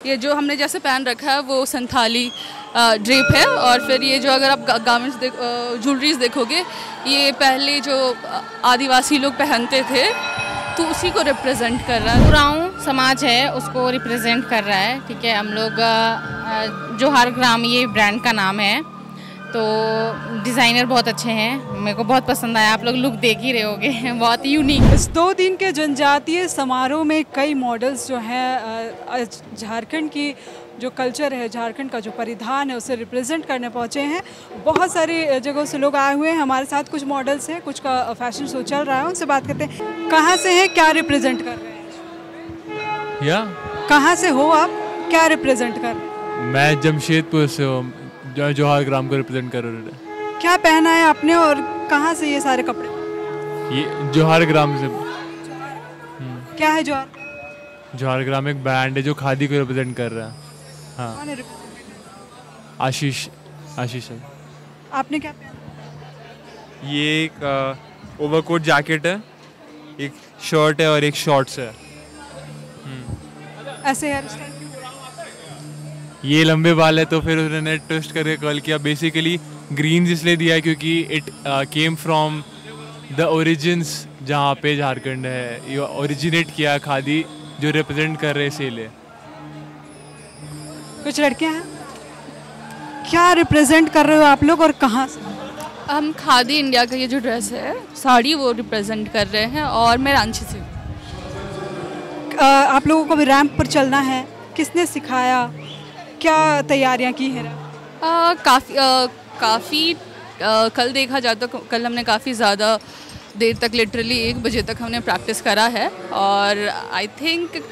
ये जो हमने जैसे पहन रखा है वो संथाली ड्रेप है, और फिर ये जो अगर आप गारमेंट्स ज्वेलरीज देखोगे, ये पहले जो आदिवासी लोग पहनते थे तो उसी को रिप्रेजेंट कर रहा है। उरांव समाज है उसको रिप्रेजेंट कर रहा है। ठीक है, हम लोग जोहार ग्राम ये ब्रांड का नाम है, तो डिज़ाइनर बहुत अच्छे हैं, मेरे को बहुत पसंद आया। आप लोग लुक देख ही रहे होगे, बहुत यूनिक। इस 2 दिन के जनजातीय समारोह में कई मॉडल्स जो हैं झारखंड की जो कल्चर है, झारखंड का जो परिधान है उसे रिप्रेजेंट करने पहुंचे हैं। बहुत सारी जगहों से लोग आए हुए हैं। हमारे साथ कुछ मॉडल्स हैं, कुछ का फैशन शो चल रहा है, उनसे बात करते हैं। कहाँ से हैं, क्या रिप्रेजेंट कर रहे हैं? कहाँ से हो आप, क्या रिप्रेजेंट कर रहे हैं? मैं जमशेदपुर से हूँ, जोहार ग्राम को रिप्रेजेंट कर रहे हैं। क्या पहना है आपने और कहाँ से ये सारे कपड़े? ये जोहार ग्राम से। क्या है जोहार? जोहार ग्राम एक ब्रांड है जो खादी को रिप्रेजेंट कर रहा है। हाँ, आशीष है। आपने क्या पहना? ये एक ओवरकोट जैकेट है, एक शर्ट है और एक शॉर्ट्स है। ऐसे हेयर स्टाइल? ये लंबे बाल है तो फिर उन्होंने ट्विस्ट करके कर्ल किया। बेसिकली ग्रीन इसलिए दिया है क्योंकि it came from the origins, जहाँ पे झारखंड है ये ओरिजिनेट किया खादी, जो रिप्रेजेंट कर रहे हैं इसीलिए। कुछ लड़कियां हैं, क्या रिप्रेजेंट कर रहे हो आप लोग और कहाँ से? हम खादी इंडिया का ये जो ड्रेस है, साड़ी, वो रिप्रेजेंट कर रहे हैं, और मैं रांची से। आप लोगों को भी रैंप पर चलना है, किसने सिखाया, क्या तैयारियां की हैं? काफ़ी कल देखा जाए तो कल हमने काफ़ी ज़्यादा देर तक, लिटरली 1 बजे तक हमने प्रैक्टिस करा है, और आई थिंक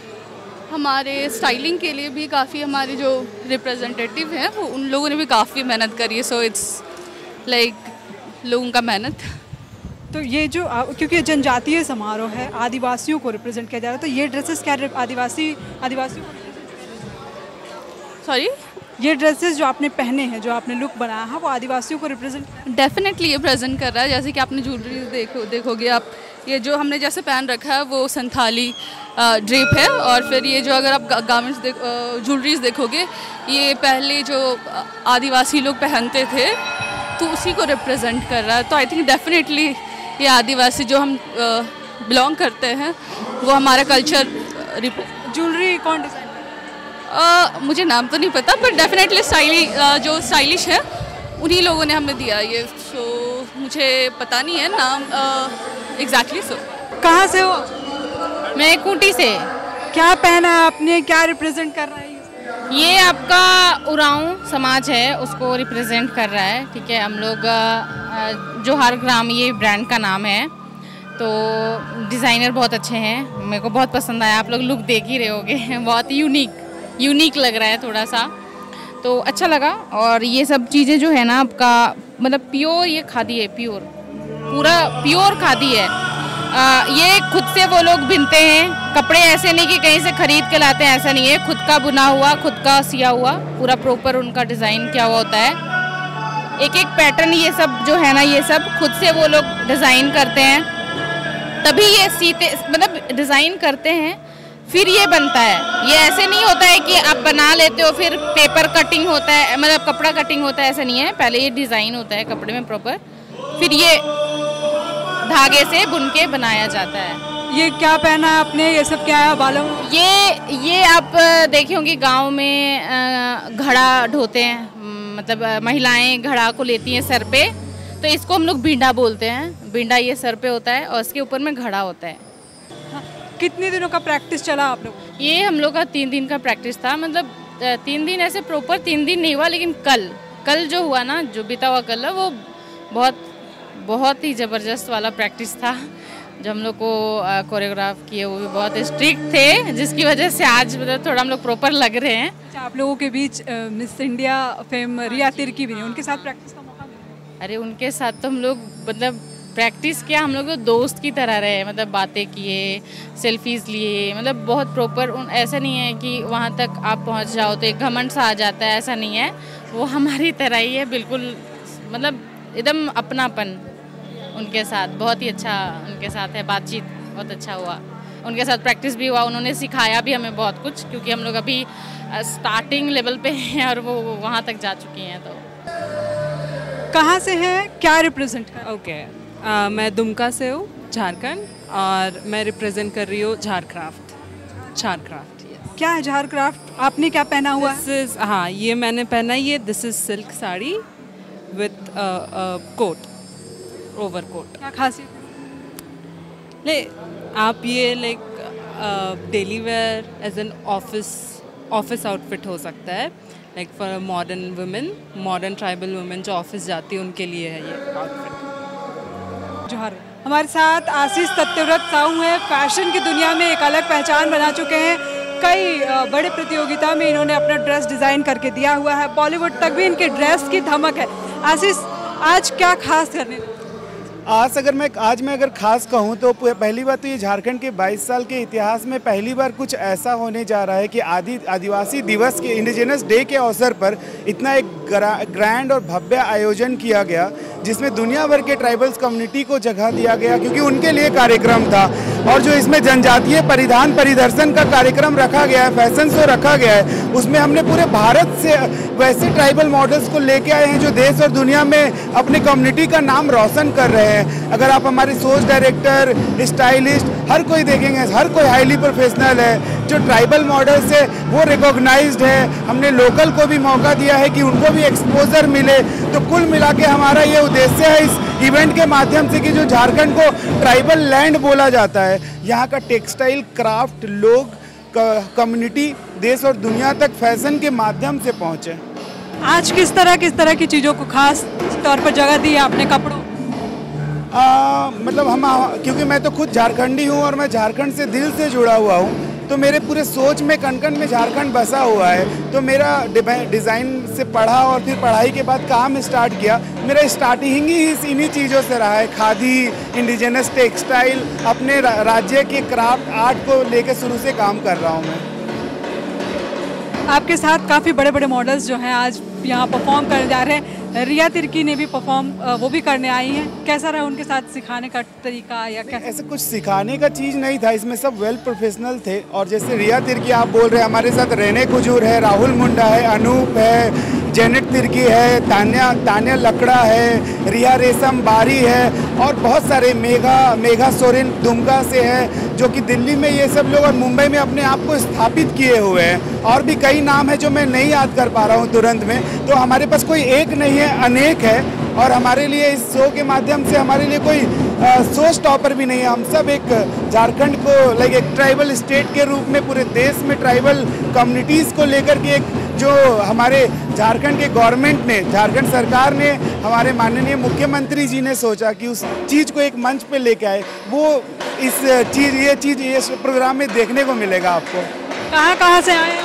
हमारे स्टाइलिंग के लिए भी काफ़ी हमारे जो रिप्रेजेंटेटिव हैं वो उन लोगों ने भी काफ़ी मेहनत करी है। सो इट्स लाइक लोगों का मेहनत। तो ये जो क्योंकि जनजातीय समारोह है, आदिवासियों को रिप्रेजेंट किया जा रहा है, तो ये ड्रेसेस क्या आदिवासियों को सॉरी, ये ड्रेसेस जो आपने पहने हैं, जो आपने लुक बनाया है, वो आदिवासियों को रिप्रेजेंट डेफिनेटली ये प्रेजेंट कर रहा है। जैसे कि आपने ज्वेलरी देखोगे आप, ये जो हमने जैसे पहन रखा है वो संथाली ड्रेप है, और फिर ये जो अगर आप गारमेंट्स ज्वेलरीज देखोगे, ये पहले जो आदिवासी लोग पहनते थे तो उसी को रिप्रेजेंट कर रहा है। तो आई थिंक डेफिनेटली ये आदिवासी जो हम बिलोंग करते हैं वो हमारा कल्चर। ज्वेलरी कौन डिज़ाइन? मुझे नाम तो नहीं पता, पर डेफिनेटली जो स्टाइलिश है उन्हीं लोगों ने हमें दिया ये। सो मुझे पता नहीं है नाम एग्जैक्टली। सो कहाँ से हो? मैं खूंटी से। क्या पहना है आपने, क्या रिप्रेजेंट कर रहा है ये? आपका उरांव समाज है उसको रिप्रेजेंट कर रहा है। ठीक है, हम लोग जोहार ग्राम ये ब्रांड का नाम है, तो डिज़ाइनर बहुत अच्छे हैं, मेरे को बहुत पसंद आया। आप लोग लुक देख ही रहे होगे, बहुत यूनिक लग रहा है थोड़ा सा, तो अच्छा लगा। और ये सब चीज़ें जो है ना आपका, मतलब प्योर ये खादी है, पूरा प्योर खादी है। ये खुद से वो लोग बिनते हैं कपड़े, ऐसे नहीं कि कहीं से खरीद के लाते हैं, ऐसा नहीं है। खुद का बुना हुआ, खुद का सिया हुआ, पूरा प्रॉपर उनका डिज़ाइन किया हुआ होता है। एक पैटर्न ये सब जो है ना, ये सब खुद से वो लोग डिज़ाइन करते हैं, तभी ये सीते, मतलब डिज़ाइन करते हैं फिर ये बनता है। ये ऐसे नहीं होता है कि आप बना लेते हो फिर पेपर कटिंग होता है, मतलब कपड़ा कटिंग होता है, ऐसा नहीं है। पहले ये डिज़ाइन होता है कपड़े में प्रॉपर, फिर ये धागे से बुन के बनाया जाता है। ये क्या पहना है आपने, ये सब क्या है बालों? ये आप देखे होंगे गांव में घड़ा ढोते हैं, मतलब महिलाएं घड़ा को लेती हैं सर पे, तो इसको हम लोग बींडा बोलते हैं। बींडा ये सर पे होता है और इसके ऊपर में घड़ा होता है। कितने दिनों का प्रैक्टिस चला आप लोग? ये हम लोग का 3 दिन का प्रैक्टिस था, मतलब 3 दिन ऐसे प्रॉपर 3 दिन नहीं हुआ, लेकिन कल जो हुआ ना, जो बीता हुआ कल, वो बहुत ही ज़बरदस्त वाला प्रैक्टिस था। जो हम लोग को कोरियोग्राफ किए वो भी बहुत स्ट्रिक्ट थे, जिसकी वजह से आज मतलब थोड़ा हम लोग प्रॉपर लग रहे हैं। अच्छा, आप लोगों के बीच मिस इंडिया फेम रिया तिर्की भी है, उनके साथ प्रैक्टिस का मौका मिला? अरे उनके साथ तो हम लोग मतलब प्रैक्टिस किया, हम लोग तो दोस्त की तरह रहे, मतलब बातें किए, सेल्फीज़ लिए, मतलब बहुत प्रॉपर। ऐसा नहीं है कि वहाँ तक आप पहुँच जाओ तो एक घमंड सा आ जाता है, ऐसा नहीं है। वो हमारी तरह ही है बिल्कुल, मतलब एकदम अपनापन उनके साथ। बहुत ही अच्छा उनके साथ है, बातचीत बहुत अच्छा हुआ, उनके साथ प्रैक्टिस भी हुआ, उन्होंने सिखाया भी हमें बहुत कुछ, क्योंकि हम लोग अभी स्टार्टिंग लेवल पे हैं और वो वहाँ तक जा चुकी हैं। तो कहाँ से हैं, क्या रिप्रेजेंट कर? ओके, मैं दुमका से हूँ, झारखंड, और मैं रिप्रेजेंट कर रही हूँ झारक्राफ्ट। क्या है झारक्राफ्ट? आपने क्या पहना हुआ है? हाँ, ये मैंने पहना है, ये this is silk sari with coat, over coat. क्या खासियत है? आप ये daily wear as an office outfit हो सकता है, like for modern women, modern tribal women जो ऑफिस जाती है उनके लिए है ये आउटफिट। जोहार। हमारे साथ आशीष सत्यव्रत साहू हैं, फैशन की दुनिया में एक अलग पहचान बना चुके हैं। कई बड़े प्रतियोगिता में इन्होंने अपना ड्रेस डिज़ाइन करके दिया हुआ है, बॉलीवुड तक भी इनके ड्रेस की धमक है। आशीष, आज क्या खास करने? आज मैं अगर खास कहूँ तो पहली बात तो ये झारखंड के 22 साल के इतिहास में पहली बार कुछ ऐसा होने जा रहा है कि आदिवासी दिवस के, इंडिजिनस डे के अवसर पर इतना एक ग्रैंड और भव्य आयोजन किया गया, जिसमें दुनिया भर के ट्राइबल्स कम्युनिटी को जगह दिया गया, क्योंकि उनके लिए कार्यक्रम था। और जो इसमें जनजातीय परिधान परिदर्शन का कार्यक्रम रखा गया है, फैशन शो रखा गया है, उसमें हमने पूरे भारत से वैसे ट्राइबल मॉडल्स को लेके आए हैं जो देश और दुनिया में अपनी कम्युनिटी का नाम रोशन कर रहे हैं। अगर आप हमारे सोच डायरेक्टर, स्टाइलिस्ट, हर कोई देखेंगे, हर कोई हाईली प्रोफेशनल है। जो ट्राइबल मॉडल्स है वो रिकॉग्नाइज्ड है। हमने लोकल को भी मौका दिया है कि उनको भी एक्सपोजर मिले। तो कुल मिला के हमारा ये उद्देश्य है इस इवेंट के माध्यम से कि जो झारखंड को ट्राइबल लैंड बोला जाता है, यहाँ का टेक्सटाइल, क्राफ्ट, लोग, कम्युनिटी देश और दुनिया तक फैशन के माध्यम से पहुँचे। आज किस तरह की चीज़ों को खास तौर पर जगह दी है आपने कपड़ों? मतलब क्योंकि मैं तो खुद झारखंडी हूँ और मैं झारखंड से दिल से जुड़ा हुआ हूँ, तो मेरे पूरे सोच में कण-कण में झारखंड बसा हुआ है। तो मेरा डिज़ाइन से पढ़ा और फिर पढ़ाई के बाद काम स्टार्ट किया। मेरा स्टार्टिंग ही इन्हीं चीज़ों से रहा है, खादी, इंडिजिनस टेक्सटाइल, अपने राज्य के क्राफ्ट आर्ट को लेकर शुरू से काम कर रहा हूँ मैं। आपके साथ काफ़ी बड़े बड़े मॉडल्स जो हैं आज यहाँ परफॉर्म करने जा रहे हैं। रिया तिर्की ने भी वो भी करने आई हैं। कैसा रहा उनके साथ सिखाने का तरीका या क्या? ऐसा कुछ सिखाने का चीज़ नहीं था, इसमें सब वेल प्रोफेशनल थे। और जैसे रिया तिर्की आप बोल रहे हैं, हमारे साथ रेने कुजूर है, राहुल मुंडा है, अनूप है, जेनेट तिर्की है, तान्या लकड़ा है, रिया रेशम बारी है, और बहुत सारे मेघा सोरेन दुमका से है, जो कि दिल्ली में ये सब लोग और मुंबई में अपने आप को स्थापित किए हुए हैं। और भी कई नाम है जो मैं नहीं याद कर पा रहा हूँ तुरंत में। तो हमारे पास कोई एक नहीं है, अनेक है। और हमारे लिए इस शो के माध्यम से हमारे लिए कोई शो स्टॉपर भी नहीं है। हम सब एक झारखंड को एक ट्राइबल स्टेट के रूप में पूरे देश में ट्राइबल कम्युनिटीज़ को लेकर के एक जो हमारे झारखंड के गवर्नमेंट ने, झारखंड सरकार ने, हमारे माननीय मुख्यमंत्री जी ने सोचा कि उस चीज़ को एक मंच पे लेके आए, वो ये प्रोग्राम में देखने को मिलेगा आपको। कहाँ से आए हैं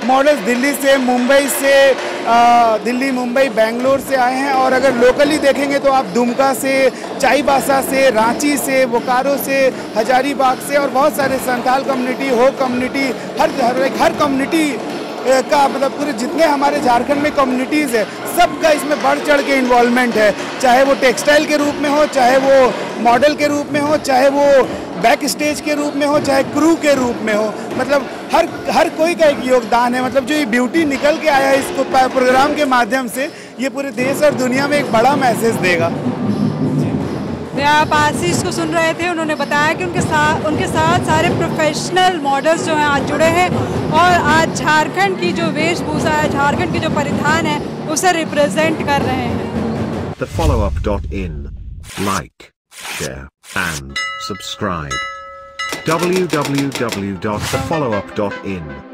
मॉडल्स? दिल्ली से, मुंबई से, दिल्ली, मुंबई, बेंगलोर से आए हैं। और अगर लोकली देखेंगे तो आप दुमका से, चाईबासा से, रांची से, बोकारो से, हजारीबाग से, और बहुत सारे संथाल कम्युनिटी, हो कम्युनिटी, हर कम्युनिटी का मतलब पूरे जितने हमारे झारखंड में कम्युनिटीज़ है, सबका इसमें बढ़ चढ़ के इन्वॉल्वमेंट है। चाहे वो टेक्सटाइल के रूप में हो, चाहे वो मॉडल के रूप में हो, चाहे वो बैक स्टेज के रूप में हो, चाहे क्रू के रूप में हो। मतलब हर कोई का एक योगदान है। मतलब जो ये ब्यूटी निकल के आया है इसको प्रोग्राम के माध्यम से, ये पूरे देश और दुनिया में एक बड़ा मैसेज देगा। आप आशीष को सुन रहे थे, उन्होंने बताया कि उनके साथ सारे प्रोफेशनल मॉडल्स जो हैं आज जुड़े हैं और आज झारखंड की जो वेशभूषा है, झारखंड की जो परिधान है, उसे रिप्रेजेंट कर रहे हैं। thefollowup.in, like, share and subscribe. www.thefollowup.in